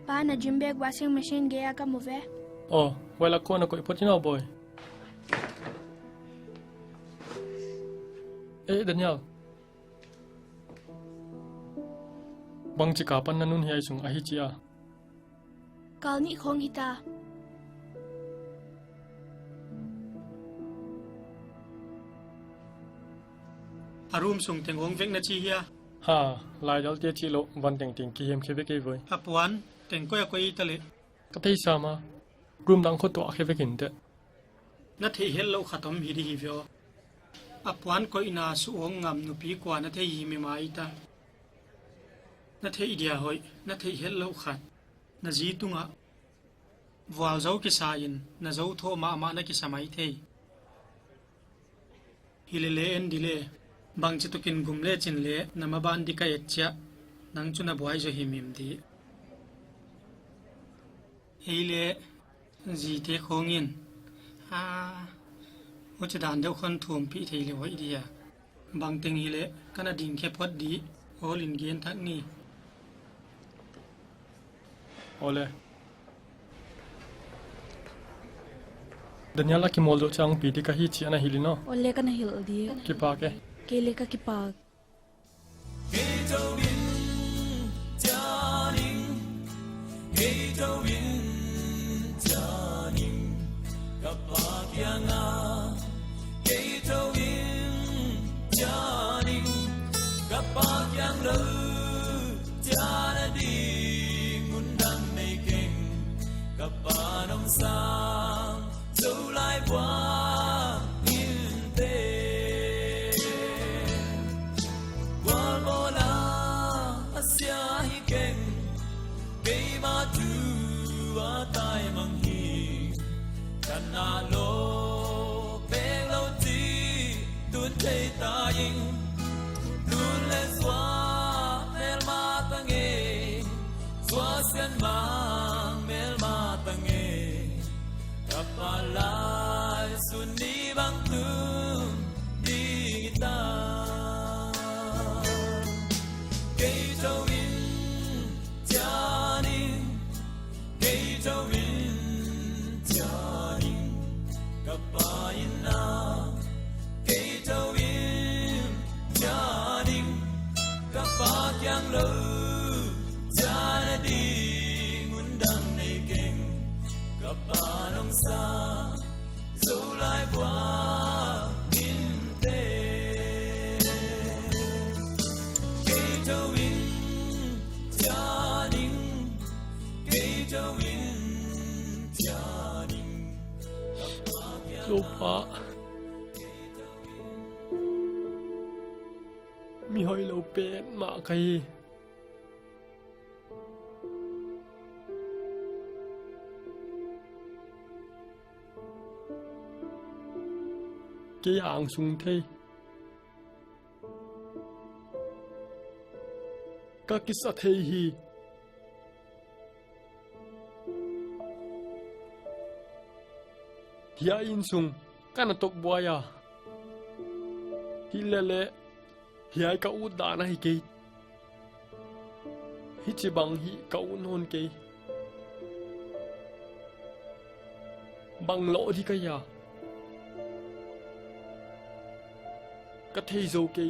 Pa na gym bag washing machine gaya ka mo ve. Oh, wala ko na ko ipotinaw boy. Daniel. Bang cikapan na nun hiyay sung ahichia. Kal ni khong hita. Arum sung tengong vek na chi hia. Ha, lai dal tia chilo van ting ki hem khebe ke voi. Apuan teng ko ya ko itale. Katay sama. Room dang ko to khebe kinte. Na the hello khatom hi hi vyo. Apuan ko ina suong ngam nupi kwa na the hi mi ma ita. Na the idia hoi na the hello khat. Na ji tunga. Wal zau ki sayin na zau tho ma na ki samai the. Hilele en dile. Bang chitukin gumle chinle namaban di kayetcha nang chuna boy jo himim di hele ji te khongin ha uchi dan deu khon thum pi theile hoi dia bang ting hile kana ding khe phot di olin gen thak ni Ole. Daniela ki moldo chang pi di ka hi chi ana hilino. Ole ka na hil di. Ki pa ke. Kele ka kipag. Lupa. Mi hoi lo pen ma kai. Cái hàng xuống thế. Các cái sát thế hi. Hia in sung kana tok buaya. Hilele hia ka uda na hi ke. Hi chi bang hi ka unon ke. Bang lo di ka ya. Ka thei zo ke.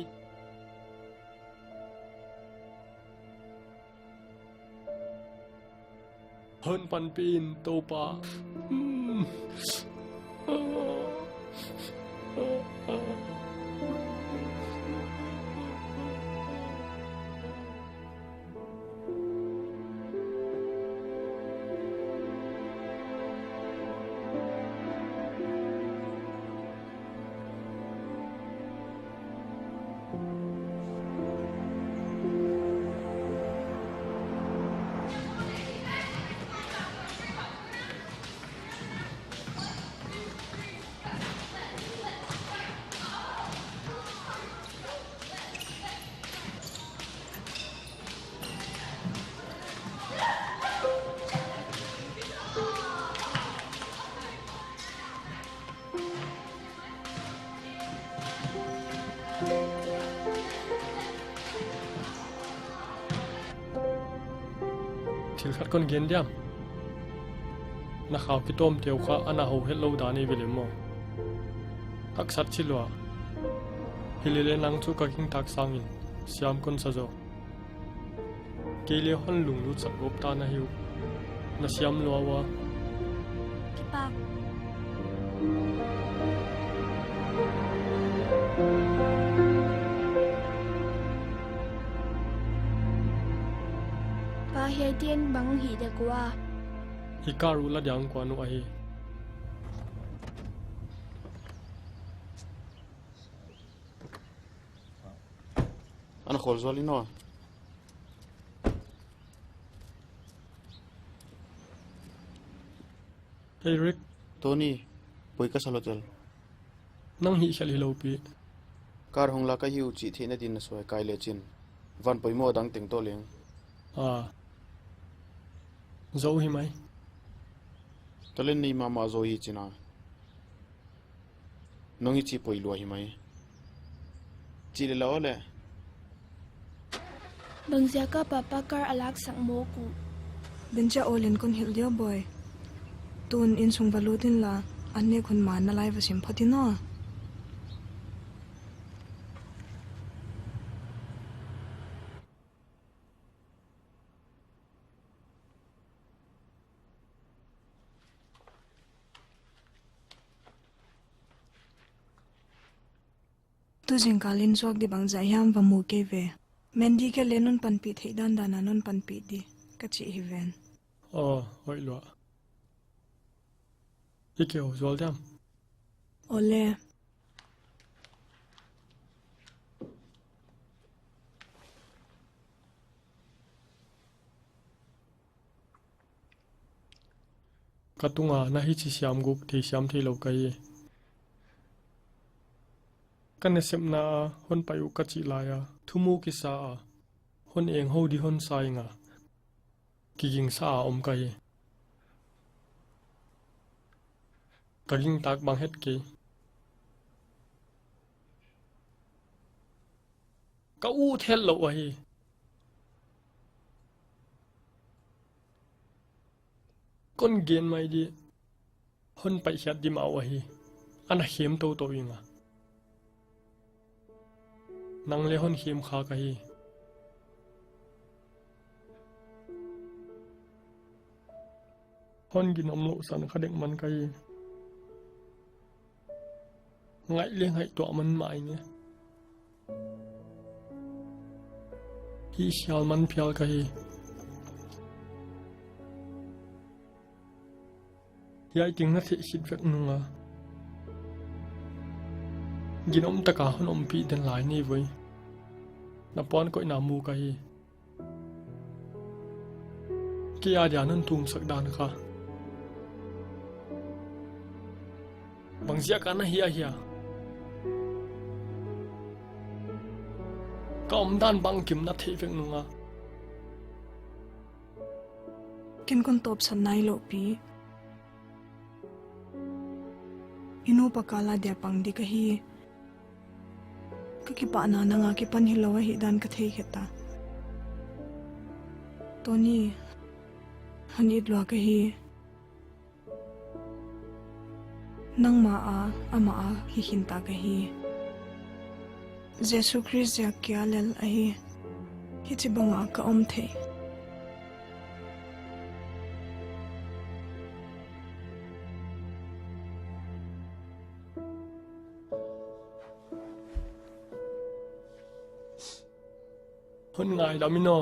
Hơn pan pin to pa. thil khat kon gen diam na khaw ki tom teu kha ana ho hello da ni vele mo tak sat chilwa hilele nang chu ka king tak sangin siam kon sa zo kele hon lung lu chak gop ta na hiu na siam lo wa ki pak pa hiai tien bang hi de kwa hi karu la dyang kwa nu a hi Ana khol zoli no hey Rick Tony poi ka salotel nang hi khali lo pi kar hongla ka hiu chi thina din na soi kai le chin van poi mo dang teng to leng zo hi mai talen nei mama zo hi china nongi chi poi lo hi mai chi le la ole bang zia ka papa kar alak sang mo ku Benja olin kon hil dia boy. Tun in sung valutin la anne kun man na lai vasim phatino. Tu jing kalin sok di bang jayam va mu ke ve. Mendi ke lenun panpi theidan dana non panpi di kachi hi ven. Hoi lo ike ho zol diam Ole katunga na hi chi siam gup thi siam thi lo kai kan sem na hon payu ka chi la ya thumu ki sa hon eng ho di hon sai nga ki ging sa om kai ka ging tak bang het ki ka u thel lo a hi con gen mai di hon pai hiat di mau a hi ana hem to to inga nang le hon hem kha ka hi hon ginom lo san khadek man ka hi ngai le ngai to man mai ne hi shal man phial ka hi yai ting na thi hit vek nunga ginom taka hon om pi den lai ni voi na pon ko na mu ka hi ki a dia nan tum sak dan kha bangzia kana hi a hi ka om dan bang kim na thi vek nunga kin kon top san nai lo pi. Inu pakala dia pang di kahi kakipa na nga ki panhilawa hi dan ka thei kheta Tony hanit lwa kahi nang ma a ama a hi hinta kahi Jesu Christ ya kya lel ahi hi chibanga ka om thei hon ngai damino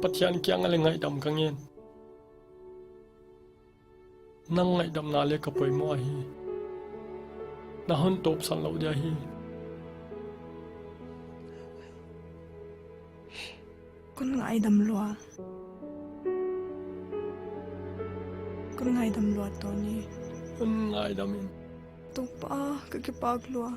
pathian kyang ale ngai dam kangen nang ngai dam na le kapoi mo hi na hon top san lo dia hi kun ngai dam lwa hon ngai damin tu pa kakipa lwa